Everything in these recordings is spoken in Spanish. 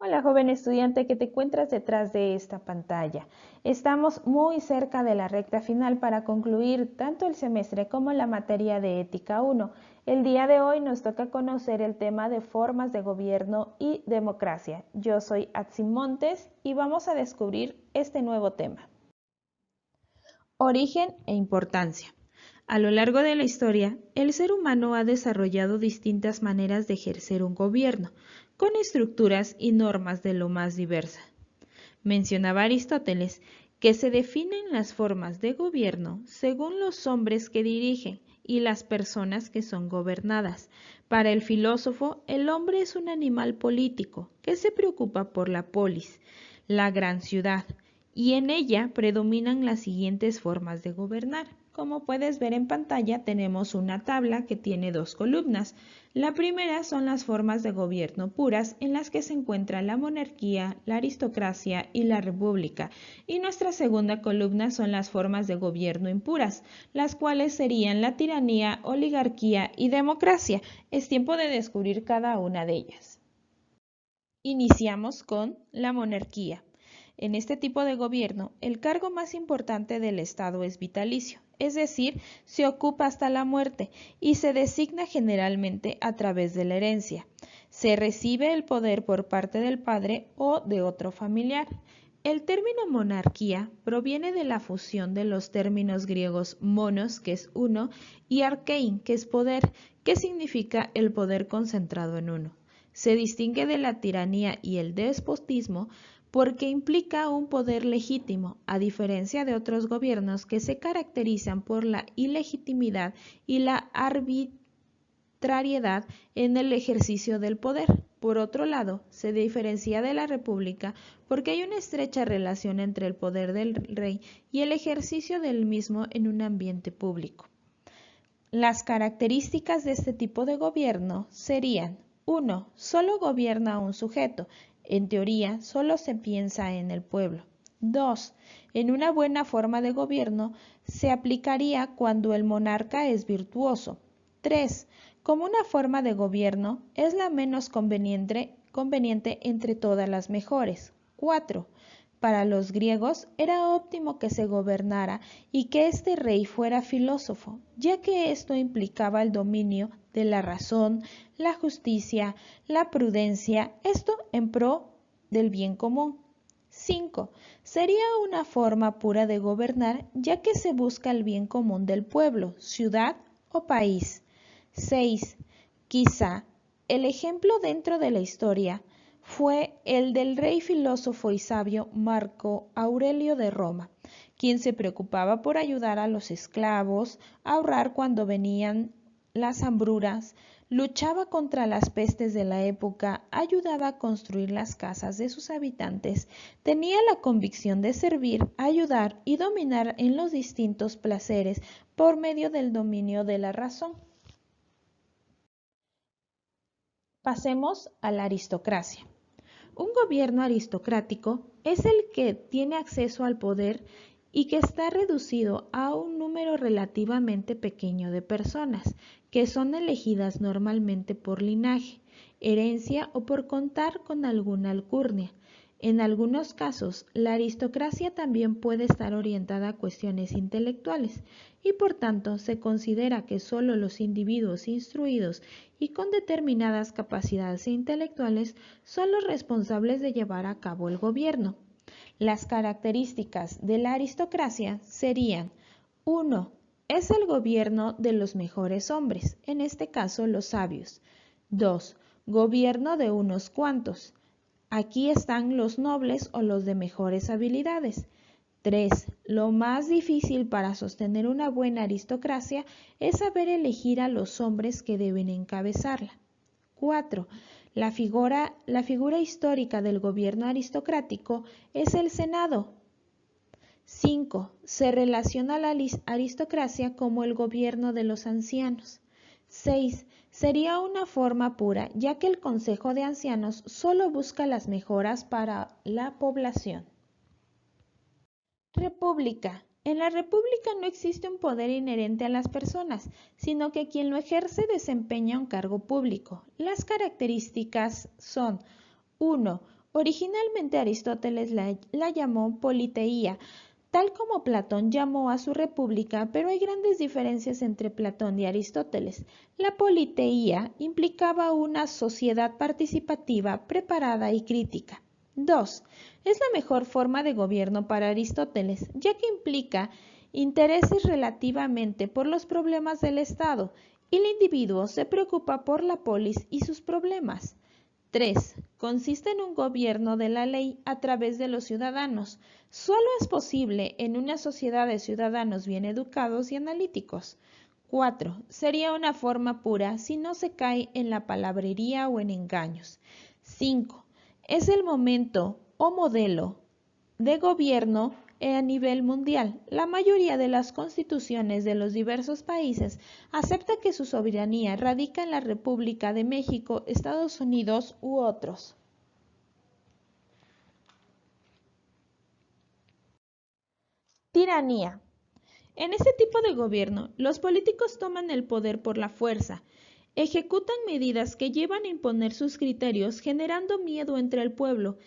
Hola, joven estudiante que te encuentras detrás de esta pantalla. Estamos muy cerca de la recta final para concluir tanto el semestre como la materia de Ética 1. El día de hoy nos toca conocer el tema de formas de gobierno y democracia. Yo soy Atsin Montes y vamos a descubrir este nuevo tema. Origen e importancia. A lo largo de la historia, el ser humano ha desarrollado distintas maneras de ejercer un gobierno, con estructuras y normas de lo más diversa. Mencionaba Aristóteles que se definen las formas de gobierno según los hombres que dirigen y las personas que son gobernadas. Para el filósofo, el hombre es un animal político que se preocupa por la polis, la gran ciudad, y en ella predominan las siguientes formas de gobernar. Como puedes ver en pantalla, tenemos una tabla que tiene dos columnas. La primera son las formas de gobierno puras, en las que se encuentra la monarquía, la aristocracia y la república. Y nuestra segunda columna son las formas de gobierno impuras, las cuales serían la tiranía, oligarquía y democracia. Es tiempo de descubrir cada una de ellas. Iniciamos con la monarquía. En este tipo de gobierno, el cargo más importante del Estado es vitalicio, es decir, se ocupa hasta la muerte y se designa generalmente a través de la herencia. Se recibe el poder por parte del padre o de otro familiar. El término monarquía proviene de la fusión de los términos griegos monos, que es uno, y arkein, que es poder, que significa el poder concentrado en uno. Se distingue de la tiranía y el despotismo porque implica un poder legítimo, a diferencia de otros gobiernos que se caracterizan por la ilegitimidad y la arbitrariedad en el ejercicio del poder. Por otro lado, se diferencia de la república porque hay una estrecha relación entre el poder del rey y el ejercicio del mismo en un ambiente público. Las características de este tipo de gobierno serían: 1. Solo gobierna un sujeto. En teoría, solo se piensa en el pueblo. 2. En una buena forma de gobierno se aplicaría cuando el monarca es virtuoso. 3. Como una forma de gobierno es la menos conveniente entre todas las mejores. 4. Para los griegos era óptimo que se gobernara y que este rey fuera filósofo, ya que esto implicaba el dominio de la razón, la justicia, la prudencia, esto en pro del bien común. 5. Sería una forma pura de gobernar, ya que se busca el bien común del pueblo, ciudad o país. 6. Quizá el ejemplo dentro de la historia fue el del rey filósofo y sabio Marco Aurelio de Roma, quien se preocupaba por ayudar a los esclavos, ahorrar cuando venían las hambrunas, luchaba contra las pestes de la época, ayudaba a construir las casas de sus habitantes, tenía la convicción de servir, ayudar y dominar en los distintos placeres por medio del dominio de la razón. Pasemos a la aristocracia. Un gobierno aristocrático es el que tiene acceso al poder y que está reducido a un número relativamente pequeño de personas, que son elegidas normalmente por linaje, herencia o por contar con alguna alcurnia. En algunos casos, la aristocracia también puede estar orientada a cuestiones intelectuales y por tanto se considera que solo los individuos instruidos y con determinadas capacidades intelectuales son los responsables de llevar a cabo el gobierno. Las características de la aristocracia serían: 1. Es el gobierno de los mejores hombres, en este caso los sabios. 2. Gobierno de unos cuantos. Aquí están los nobles o los de mejores habilidades. 3. Lo más difícil para sostener una buena aristocracia es saber elegir a los hombres que deben encabezarla. 4. La figura histórica del gobierno aristocrático es el Senado. 5. Se relaciona la aristocracia como el gobierno de los ancianos. 6. Sería una forma pura, ya que el Consejo de Ancianos solo busca las mejoras para la población. República. En la república no existe un poder inherente a las personas, sino que quien lo ejerce desempeña un cargo público. Las características son: 1. Originalmente Aristóteles la llamó politeía, tal como Platón llamó a su república, pero hay grandes diferencias entre Platón y Aristóteles. La politeía implicaba una sociedad participativa, preparada y crítica. 2. Es la mejor forma de gobierno para Aristóteles, ya que implica intereses relativamente por los problemas del Estado, y el individuo se preocupa por la polis y sus problemas. 3. Consiste en un gobierno de la ley a través de los ciudadanos. Solo es posible en una sociedad de ciudadanos bien educados y analíticos. 4. Sería una forma pura si no se cae en la palabrería o en engaños. 5. Es el momento o modelo de gobierno a nivel mundial. La mayoría de las constituciones de los diversos países acepta que su soberanía radica en la República de México, Estados Unidos u otros. Tiranía. En este tipo de gobierno, los políticos toman el poder por la fuerza, ejecutan medidas que llevan a imponer sus criterios, generando miedo entre el pueblo.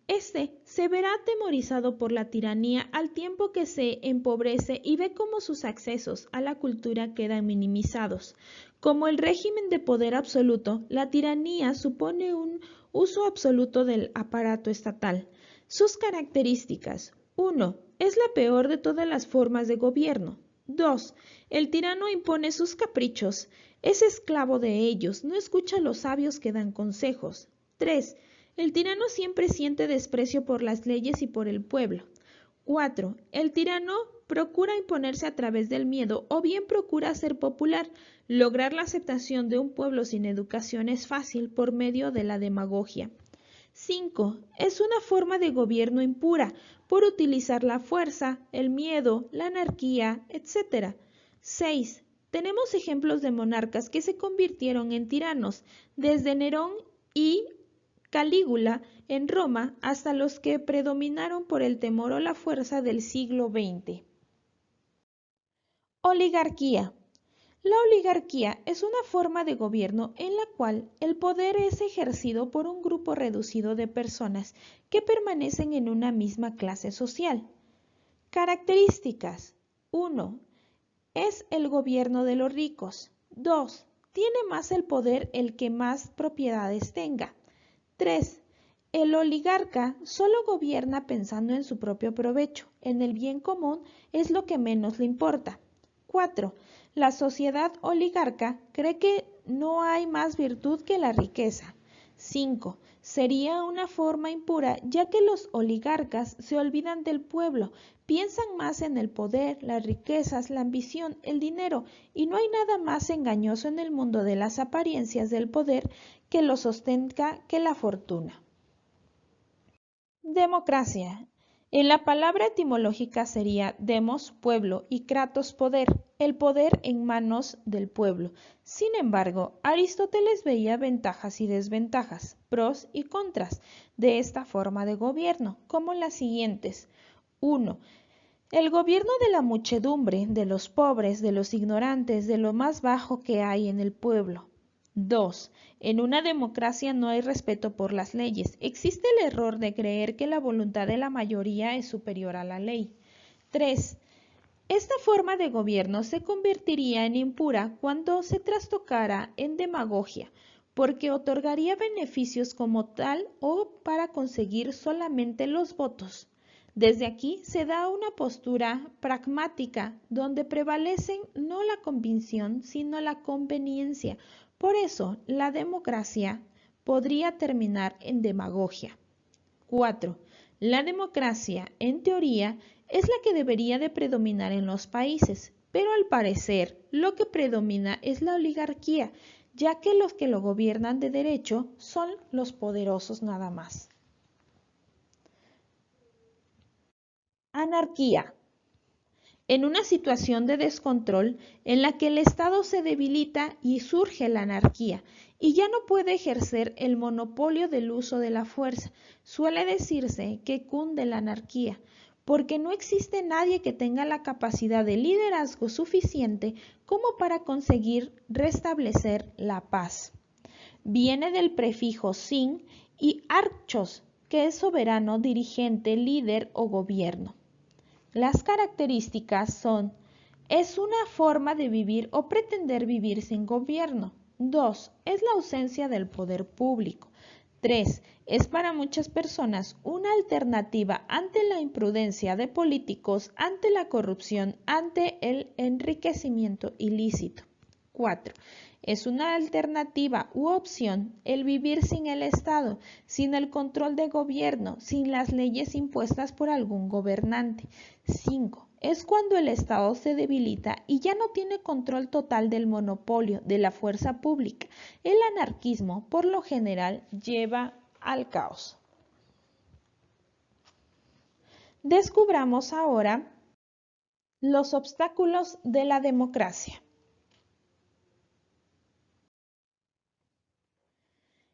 Este se verá atemorizado por la tiranía al tiempo que se empobrece y ve cómo sus accesos a la cultura quedan minimizados. Como el régimen de poder absoluto, la tiranía supone un uso absoluto del aparato estatal. Sus características. 1. Es la peor de todas las formas de gobierno. 2. El tirano impone sus caprichos. Es esclavo de ellos, no escucha a los sabios que dan consejos. 3. El tirano siempre siente desprecio por las leyes y por el pueblo. 4. El tirano procura imponerse a través del miedo o bien procura ser popular. Lograr la aceptación de un pueblo sin educación es fácil por medio de la demagogia. 5. Es una forma de gobierno impura por utilizar la fuerza, el miedo, la anarquía, etc. 6. Tenemos ejemplos de monarcas que se convirtieron en tiranos, desde Nerón y Calígula en Roma hasta los que predominaron por el temor o la fuerza del siglo XX. Oligarquía. La oligarquía es una forma de gobierno en la cual el poder es ejercido por un grupo reducido de personas que permanecen en una misma clase social. Características. 1. Es el gobierno de los ricos. 2. Tiene más el poder el que más propiedades tenga. 3. El oligarca solo gobierna pensando en su propio provecho. En el bien común es lo que menos le importa. 4. La sociedad oligarca cree que no hay más virtud que la riqueza. 5. Sería una forma impura ya que los oligarcas se olvidan del pueblo, piensan más en el poder, las riquezas, la ambición, el dinero, y no hay nada más engañoso en el mundo de las apariencias del poder que lo sostenga que la fortuna. Democracia. En la palabra etimológica sería demos, pueblo, y kratos, poder, el poder en manos del pueblo. Sin embargo, Aristóteles veía ventajas y desventajas, pros y contras de esta forma de gobierno, como las siguientes. 1. El gobierno de la muchedumbre, de los pobres, de los ignorantes, de lo más bajo que hay en el pueblo. 2. En una democracia no hay respeto por las leyes. Existe el error de creer que la voluntad de la mayoría es superior a la ley. 3. Esta forma de gobierno se convertiría en impura cuando se trastocara en demagogia, porque otorgaría beneficios como tal o para conseguir solamente los votos. Desde aquí se da una postura pragmática donde prevalecen no la convicción sino la conveniencia. Por eso, la democracia podría terminar en demagogia. 4. La democracia, en teoría, es la que debería de predominar en los países, pero al parecer lo que predomina es la oligarquía, ya que los que lo gobiernan de derecho son los poderosos nada más. Anarquía. En una situación de descontrol en la que el Estado se debilita y surge la anarquía y ya no puede ejercer el monopolio del uso de la fuerza, suele decirse que cunde la anarquía, porque no existe nadie que tenga la capacidad de liderazgo suficiente como para conseguir restablecer la paz. Viene del prefijo sin y archos, que es soberano, dirigente, líder o gobierno. Las características son: es una forma de vivir o pretender vivir sin gobierno. 2. Es la ausencia del poder público. 3. Es para muchas personas una alternativa ante la imprudencia de políticos, ante la corrupción, ante el enriquecimiento ilícito. 4. Es una alternativa u opción el vivir sin el Estado, sin el control de gobierno, sin las leyes impuestas por algún gobernante. 5. Es cuando el Estado se debilita y ya no tiene control total del monopolio de la fuerza pública. El anarquismo, por lo general, lleva al caos. Descubramos ahora los obstáculos de la democracia.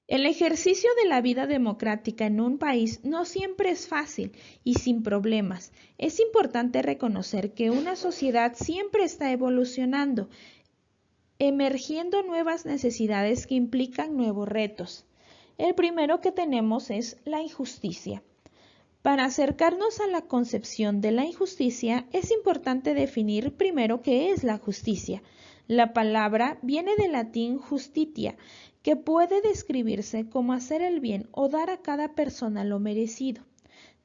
El ejercicio de la vida democrática en un país no siempre es fácil y sin problemas. Es importante reconocer que una sociedad siempre está evolucionando, emergiendo nuevas necesidades que implican nuevos retos. El primero que tenemos es la injusticia. Para acercarnos a la concepción de la injusticia, es importante definir primero qué es la justicia. La palabra viene del latín justitia, que puede describirse como hacer el bien o dar a cada persona lo merecido.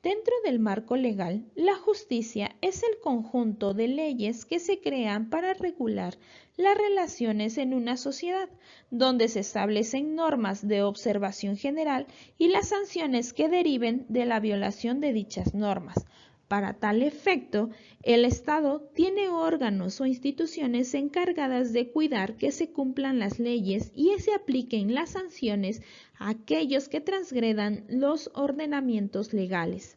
Dentro del marco legal, la justicia es el conjunto de leyes que se crean para regular las relaciones en una sociedad, donde se establecen normas de observación general y las sanciones que deriven de la violación de dichas normas. Para tal efecto, el Estado tiene órganos o instituciones encargadas de cuidar que se cumplan las leyes y se apliquen las sanciones a aquellos que transgredan los ordenamientos legales.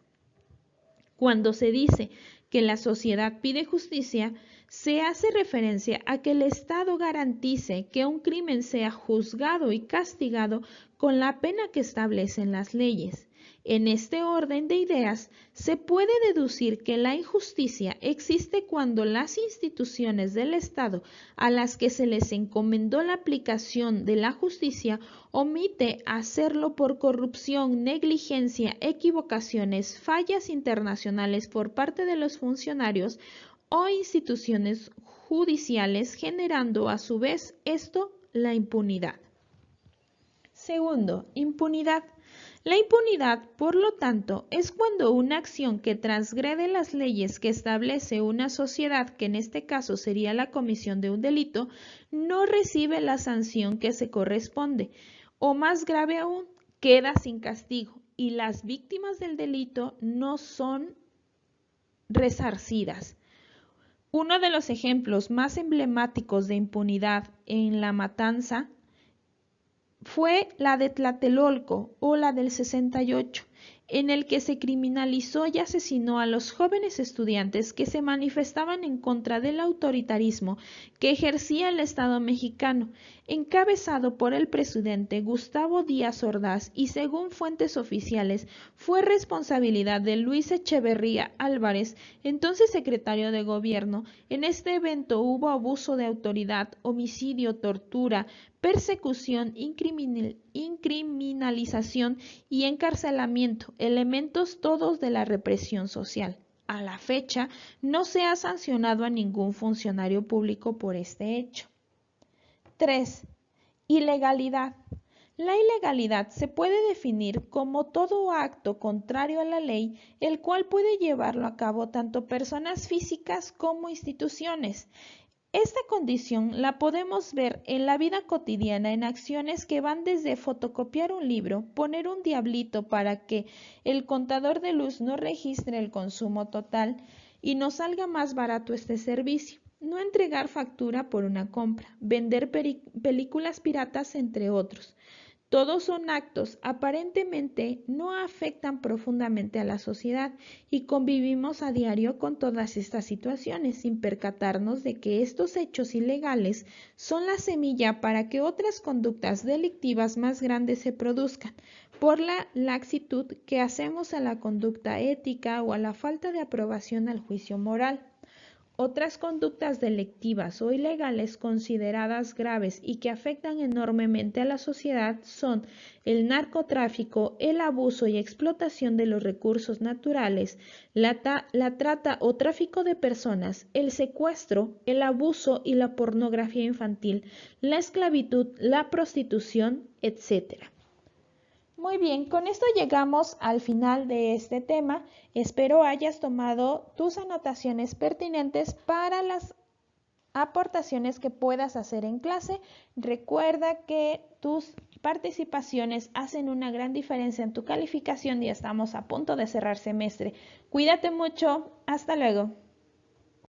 Cuando se dice que la sociedad pide justicia, se hace referencia a que el Estado garantice que un crimen sea juzgado y castigado con la pena que establecen las leyes. En este orden de ideas, se puede deducir que la injusticia existe cuando las instituciones del Estado a las que se les encomendó la aplicación de la justicia omite hacerlo por corrupción, negligencia, equivocaciones, fallas internacionales por parte de los funcionarios o instituciones judiciales, generando a su vez esto la impunidad. Segundo, impunidad. La impunidad, por lo tanto, es cuando una acción que transgrede las leyes que establece una sociedad, que en este caso sería la comisión de un delito, no recibe la sanción que se corresponde, o más grave aún, queda sin castigo y las víctimas del delito no son resarcidas. Uno de los ejemplos más emblemáticos de impunidad en la matanza fue la de Tlatelolco o la del 68, en el que se criminalizó y asesinó a los jóvenes estudiantes que se manifestaban en contra del autoritarismo que ejercía el Estado mexicano, encabezado por el presidente Gustavo Díaz Ordaz, y según fuentes oficiales fue responsabilidad de Luis Echeverría Álvarez, entonces secretario de Gobierno. En este evento hubo abuso de autoridad, homicidio, tortura, persecución, incriminalización y encarcelamiento, elementos todos de la represión social. A la fecha, no se ha sancionado a ningún funcionario público por este hecho. 3. Ilegalidad. La ilegalidad se puede definir como todo acto contrario a la ley, el cual puede llevarlo a cabo tanto personas físicas como instituciones. Esta condición la podemos ver en la vida cotidiana en acciones que van desde fotocopiar un libro, poner un diablito para que el contador de luz no registre el consumo total y nos salga más barato este servicio, no entregar factura por una compra, vender películas piratas, entre otros. Todos son actos aparentemente no afectan profundamente a la sociedad y convivimos a diario con todas estas situaciones sin percatarnos de que estos hechos ilegales son la semilla para que otras conductas delictivas más grandes se produzcan por la laxitud que hacemos a la conducta ética o a la falta de aprobación al juicio moral. Otras conductas delictivas o ilegales consideradas graves y que afectan enormemente a la sociedad son el narcotráfico, el abuso y explotación de los recursos naturales, la trata o tráfico de personas, el secuestro, el abuso y la pornografía infantil, la esclavitud, la prostitución, etc. Muy bien, con esto llegamos al final de este tema. Espero hayas tomado tus anotaciones pertinentes para las aportaciones que puedas hacer en clase. Recuerda que tus participaciones hacen una gran diferencia en tu calificación y estamos a punto de cerrar semestre. Cuídate mucho. Hasta luego.